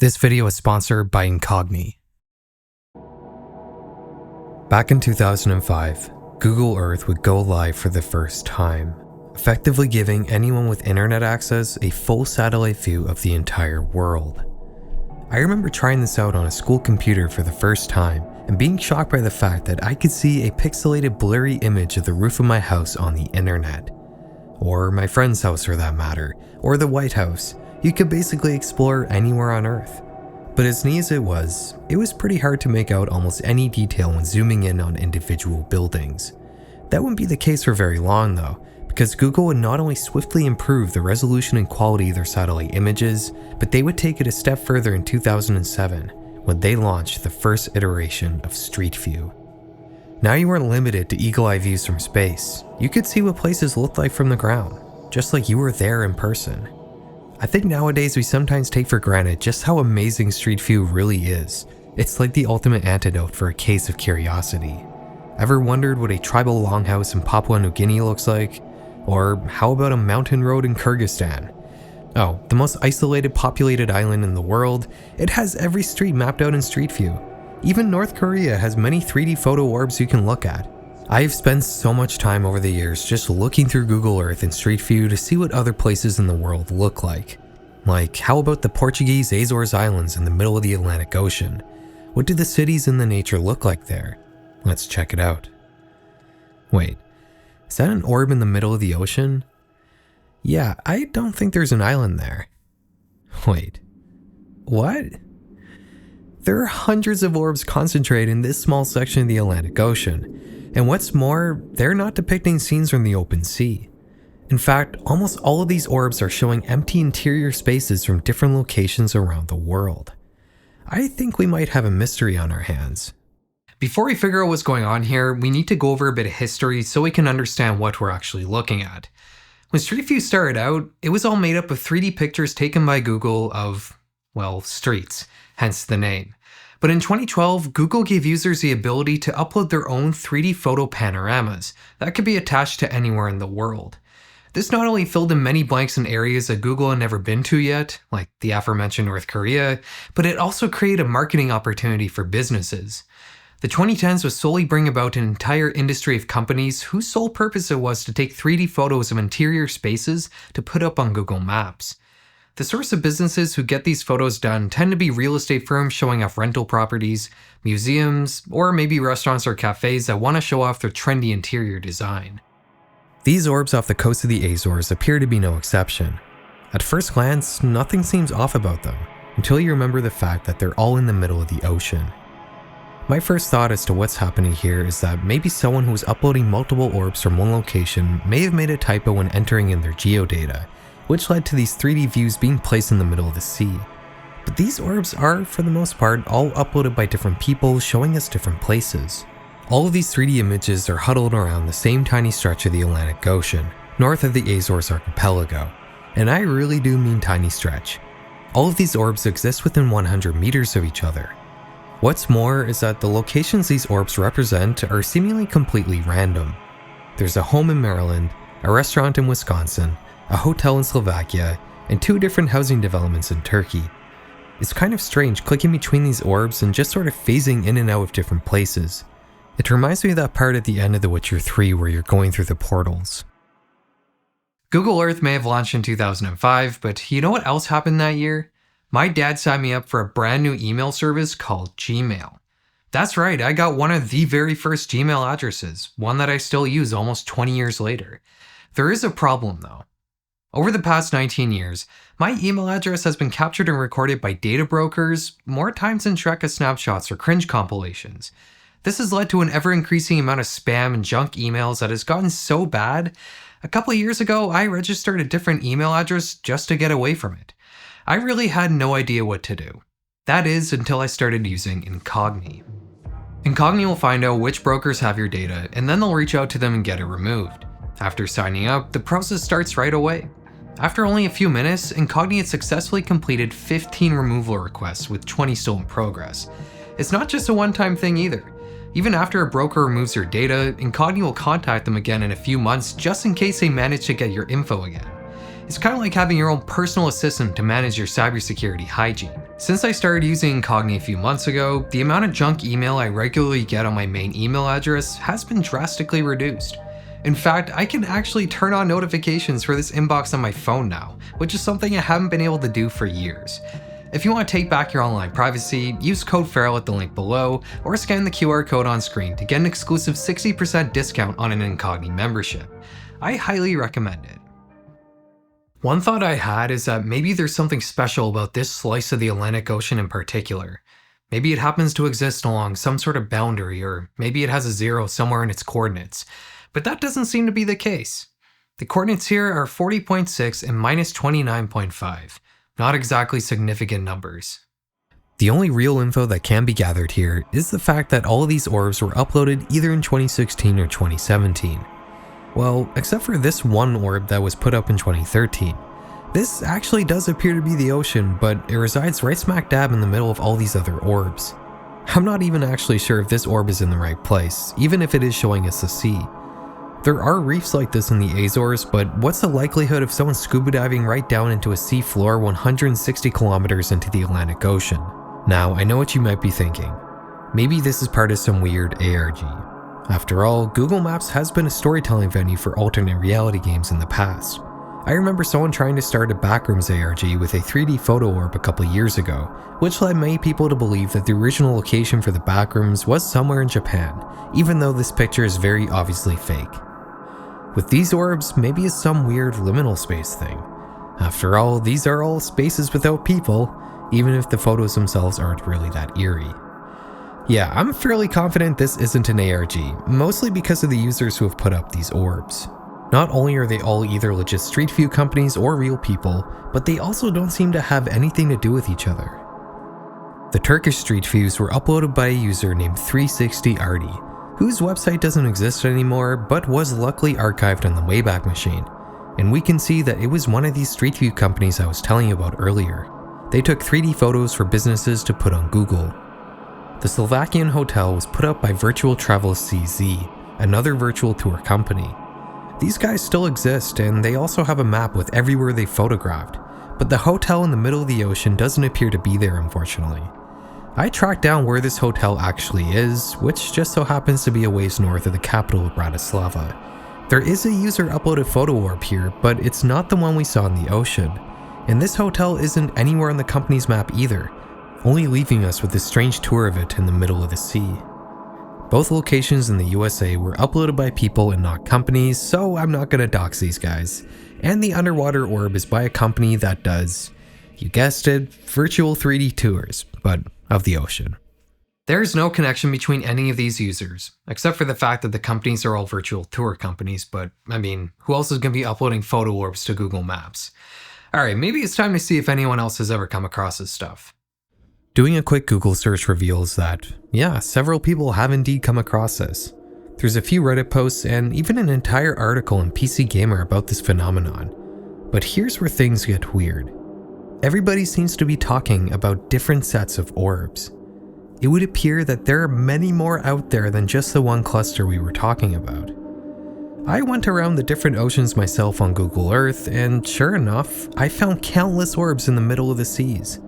This video is sponsored by Incog. Back in 2005, Google Earth would go live for the first time, effectively giving anyone with internet access a full satellite view of the entire world. I remember trying this out on a school computer for the first time and being shocked by the fact that I could see a pixelated blurry image of the roof of my house on the internet. Or my friend's house for that matter, or the White House. You could basically explore anywhere on Earth. But as neat as it was pretty hard to make out almost any detail when zooming in on individual buildings. That wouldn't be the case for very long though, because Google would not only swiftly improve the resolution and quality of their satellite images, but they would take it a step further in 2007 when they launched the first iteration of Street View. Now you weren't limited to eagle-eye views from space. You could see what places looked like from the ground, just like you were there in person. I think nowadays we sometimes take for granted just how amazing Street View really is. It's like the ultimate antidote for a case of curiosity. Ever wondered what a tribal longhouse in Papua New Guinea looks like? Or how about a mountain road in Kyrgyzstan? Oh, the most isolated populated island in the world, it has every street mapped out in Street View. Even North Korea has many 3D photo orbs you can look at. I've spent so much time over the years just looking through Google Earth and Street View to see what other places in the world look like. Like, how about the Portuguese Azores Islands in the middle of the Atlantic Ocean? What do the cities and the nature look like there? Let's check it out. Wait, is that an orb in the middle of the ocean? Yeah, I don't think there's an island there. Wait, what? There are hundreds of orbs concentrated in this small section of the Atlantic Ocean. And what's more, they're not depicting scenes from the open sea. In fact, almost all of these orbs are showing empty interior spaces from different locations around the world. I think we might have a mystery on our hands. Before we figure out what's going on here, we need to go over a bit of history so we can understand what we're actually looking at. When Street View started out, it was all made up of 3D pictures taken by Google of, well, streets, hence the name. But in 2012, Google gave users the ability to upload their own 3D photo panoramas that could be attached to anywhere in the world. This not only filled in many blanks in areas that Google had never been to yet, like the aforementioned North Korea, but it also created a marketing opportunity for businesses. The 2010s would slowly bring about an entire industry of companies whose sole purpose it was to take 3D photos of interior spaces to put up on Google Maps. The source of businesses who get these photos done tend to be real estate firms showing off rental properties, museums, or maybe restaurants or cafes that want to show off their trendy interior design. These orbs off the coast of the Azores appear to be no exception. At first glance, nothing seems off about them, until you remember the fact that they're all in the middle of the ocean. My first thought as to what's happening here is that maybe someone who was uploading multiple orbs from one location may have made a typo when entering in their geodata, which led to these 3D views being placed in the middle of the sea. But these orbs are, for the most part, all uploaded by different people showing us different places. All of these 3D images are huddled around the same tiny stretch of the Atlantic Ocean, north of the Azores archipelago. And I really do mean tiny stretch. All of these orbs exist within 100 meters of each other. What's more is that the locations these orbs represent are seemingly completely random. There's a home in Maryland, a restaurant in Wisconsin, a hotel in Slovakia, and 2 different housing developments in Turkey. It's kind of strange clicking between these orbs and just sort of phasing in and out of different places. It reminds me of that part at the end of The Witcher 3 where you're going through the portals. Google Earth may have launched in 2005, but you know what else happened that year? My dad signed me up for a brand new email service called Gmail. That's right, I got one of the very first Gmail addresses, one that I still use almost 20 years later. There is a problem though. Over the past 19 years, my email address has been captured and recorded by data brokers more times than Shrek of snapshots or cringe compilations. This has led to an ever-increasing amount of spam and junk emails that has gotten so bad. A couple of years ago, I registered a different email address just to get away from it. I really had no idea what to do. That is, until I started using Incog. Incog will find out which brokers have your data, and then they'll reach out to them and get it removed. After signing up, the process starts right away. After only a few minutes, Incog had successfully completed 15 removal requests with 20 still in progress. It's not just a one-time thing either. Even after a broker removes your data, Incog will contact them again in a few months just in case they manage to get your info again. It's kind of like having your own personal assistant to manage your cybersecurity hygiene. Since I started using Incog a few months ago, the amount of junk email I regularly get on my main email address has been drastically reduced. In fact, I can actually turn on notifications for this inbox on my phone now, which is something I haven't been able to do for years. If you want to take back your online privacy, use code FERAL at the link below, or scan the QR code on screen to get an exclusive 60% discount on an Incog membership. I highly recommend it. One thought I had is that maybe there's something special about this slice of the Atlantic Ocean in particular. Maybe it happens to exist along some sort of boundary, or maybe it has a zero somewhere in its coordinates. But that doesn't seem to be the case. The coordinates here are 40.6 and minus 29.5. Not exactly significant numbers. The only real info that can be gathered here is the fact that all of these orbs were uploaded either in 2016 or 2017. Well, except for this one orb that was put up in 2013. This actually does appear to be the ocean, but it resides right smack dab in the middle of all these other orbs. I'm not even actually sure if this orb is in the right place, even if it is showing us the sea. There are reefs like this in the Azores, but what's the likelihood of someone scuba diving right down into a sea floor 160 kilometers into the Atlantic Ocean? Now, I know what you might be thinking. Maybe this is part of some weird ARG. After all, Google Maps has been a storytelling venue for alternate reality games in the past. I remember someone trying to start a Backrooms ARG with a 3D photo orb a couple years ago, which led many people to believe that the original location for the Backrooms was somewhere in Japan, even though this picture is very obviously fake. With these orbs, maybe it's some weird liminal space thing. After all, these are all spaces without people, even if the photos themselves aren't really that eerie. Yeah, I'm fairly confident this isn't an ARG, mostly because of the users who have put up these orbs. Not only are they all either legit Street View companies or real people, but they also don't seem to have anything to do with each other. The Turkish Street Views were uploaded by a user named 360arty, whose website doesn't exist anymore but was luckily archived on the Wayback Machine, and we can see that it was one of these Street View companies I was telling you about earlier. They took 3D photos for businesses to put on Google. The Slovakian hotel was put up by Virtual Travel CZ, another virtual tour company. These guys still exist, and they also have a map with everywhere they photographed, but the hotel in the middle of the ocean doesn't appear to be there, unfortunately. I tracked down where this hotel actually is, which just so happens to be a ways north of the capital of Bratislava. There is a user uploaded photo orb here, but it's not the one we saw in the ocean, and this hotel isn't anywhere on the company's map either, only leaving us with this strange tour of it in the middle of the sea. Both locations in the USA were uploaded by people and not companies, so I'm not gonna dox these guys. And the underwater orb is by a company that does, you guessed it, virtual 3D tours, but of the ocean. There's no connection between any of these users, except for the fact that the companies are all virtual tour companies, but I mean, who else is gonna be uploading photo orbs to Google Maps? Alright, maybe it's time to see if anyone else has ever come across this stuff. Doing a quick Google search reveals that, yeah, several people have indeed come across this. There's a few Reddit posts and even an entire article in PC Gamer about this phenomenon. But here's where things get weird. Everybody seems to be talking about different sets of orbs. It would appear that there are many more out there than just the one cluster we were talking about. I went around the different oceans myself on Google Earth, and sure enough, I found countless orbs in the middle of the seas.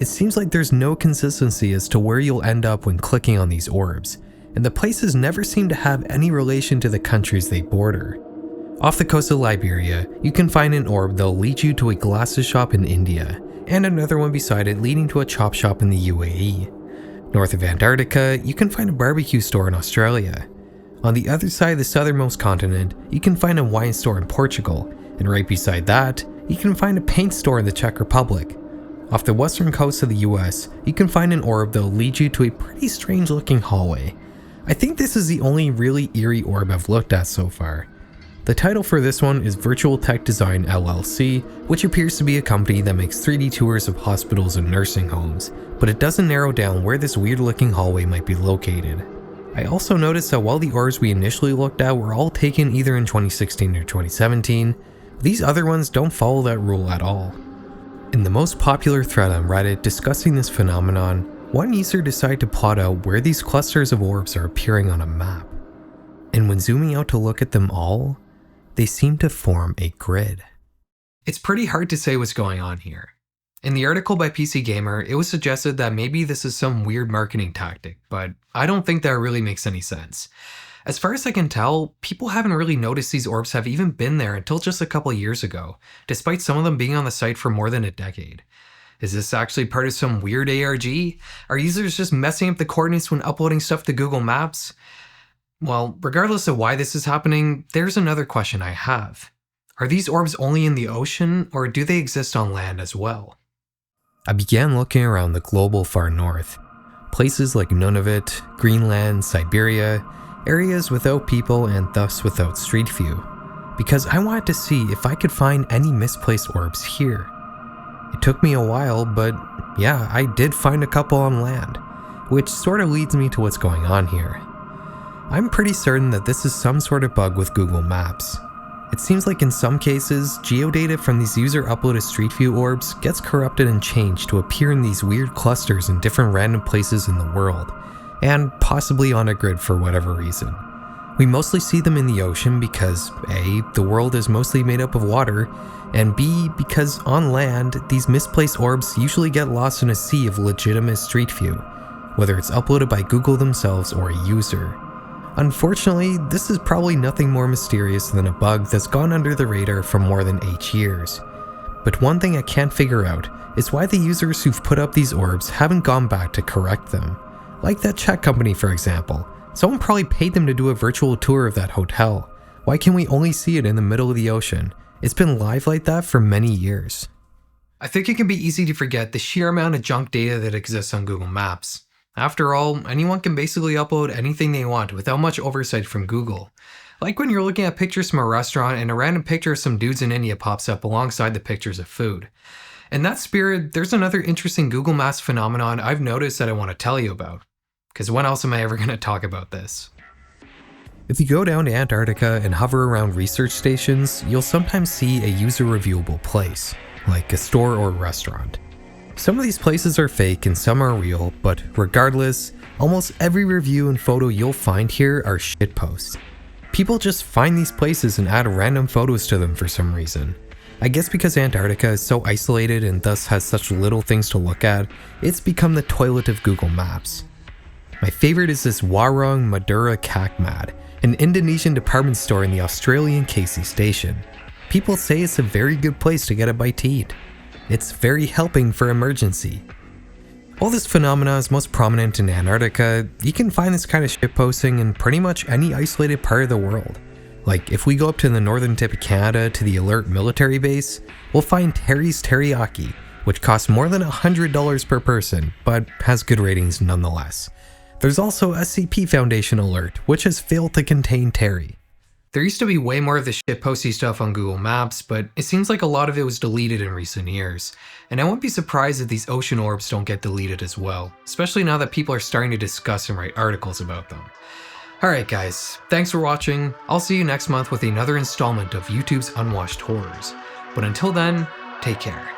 It seems like there's no consistency as to where you'll end up when clicking on these orbs, and the places never seem to have any relation to the countries they border. Off the coast of Liberia, you can find an orb that'll lead you to a glasses shop in India, and another one beside it leading to a chop shop in the UAE. North of Antarctica, you can find a barbecue store in Australia. On the other side of the southernmost continent, you can find a wine store in Portugal, and right beside that, you can find a paint store in the Czech Republic. Off the western coast of the US, you can find an orb that will lead you to a pretty strange looking hallway. I think this is the only really eerie orb I've looked at so far. The title for this one is Virtual Tech Design LLC, which appears to be a company that makes 3D tours of hospitals and nursing homes, but it doesn't narrow down where this weird looking hallway might be located. I also noticed that while the orbs we initially looked at were all taken either in 2016 or 2017, these other ones don't follow that rule at all. In the most popular thread on Reddit discussing this phenomenon, one user decided to plot out where these clusters of orbs are appearing on a map. And when zooming out to look at them all, they seem to form a grid. It's pretty hard to say what's going on here. In the article by PC Gamer, it was suggested that maybe this is some weird marketing tactic, but I don't think that really makes any sense. As far as I can tell, people haven't really noticed these orbs have even been there until just a couple years ago, despite some of them being on the site for more than a decade. Is this actually part of some weird ARG? Are users just messing up the coordinates when uploading stuff to Google Maps? Well, regardless of why this is happening, there's another question I have. Are these orbs only in the ocean, or do they exist on land as well? I began looking around the global far north. Places like Nunavut, Greenland, Siberia, areas without people and thus without street view, because I wanted to see if I could find any misplaced orbs here. It took me a while, but yeah, I did find a couple on land, which sort of leads me to what's going on here. I'm pretty certain that this is some sort of bug with Google Maps. It seems like in some cases, geodata from these user-uploaded Street View orbs gets corrupted and changed to appear in these weird clusters in different random places in the world, and possibly on a grid for whatever reason. We mostly see them in the ocean because A, the world is mostly made up of water, and B, because on land, these misplaced orbs usually get lost in a sea of legitimate Street View, whether it's uploaded by Google themselves or a user. Unfortunately, this is probably nothing more mysterious than a bug that's gone under the radar for more than 8 years. But one thing I can't figure out is why the users who've put up these orbs haven't gone back to correct them. Like that Czech company, for example. Someone probably paid them to do a virtual tour of that hotel. Why can we only see it in the middle of the ocean? It's been live like that for many years. I think it can be easy to forget the sheer amount of junk data that exists on Google Maps. After all, anyone can basically upload anything they want without much oversight from Google. Like when you're looking at pictures from a restaurant and a random picture of some dudes in India pops up alongside the pictures of food. In that spirit, there's another interesting Google Maps phenomenon I've noticed that I want to tell you about. Because when else am I ever going to talk about this? If you go down to Antarctica and hover around research stations, you'll sometimes see a user-reviewable place, like a store or restaurant. Some of these places are fake and some are real, but regardless, almost every review and photo you'll find here are shitposts. People just find these places and add random photos to them for some reason. I guess because Antarctica is so isolated and thus has such little things to look at, it's become the toilet of Google Maps. My favorite is this Warung Madura Kakmad, an Indonesian department store in the Australian Casey Station. People say it's a very good place to get a bite to eat. It's very helping for emergency. While this phenomena is most prominent in Antarctica, you can find this kind of shitposting in pretty much any isolated part of the world. Like if we go up to the northern tip of Canada to the Alert military base, we'll find Terry's Teriyaki, which costs more than $100 per person, but has good ratings nonetheless. There's also SCP Foundation Alert, which has failed to contain Terry. There used to be way more of the shitposty stuff on Google Maps, but it seems like a lot of it was deleted in recent years. And I wouldn't be surprised if these ocean orbs don't get deleted as well, especially now that people are starting to discuss and write articles about them. Alright guys, thanks for watching. I'll see you next month with another installment of YouTube's Unwatched Horrors. But until then, take care.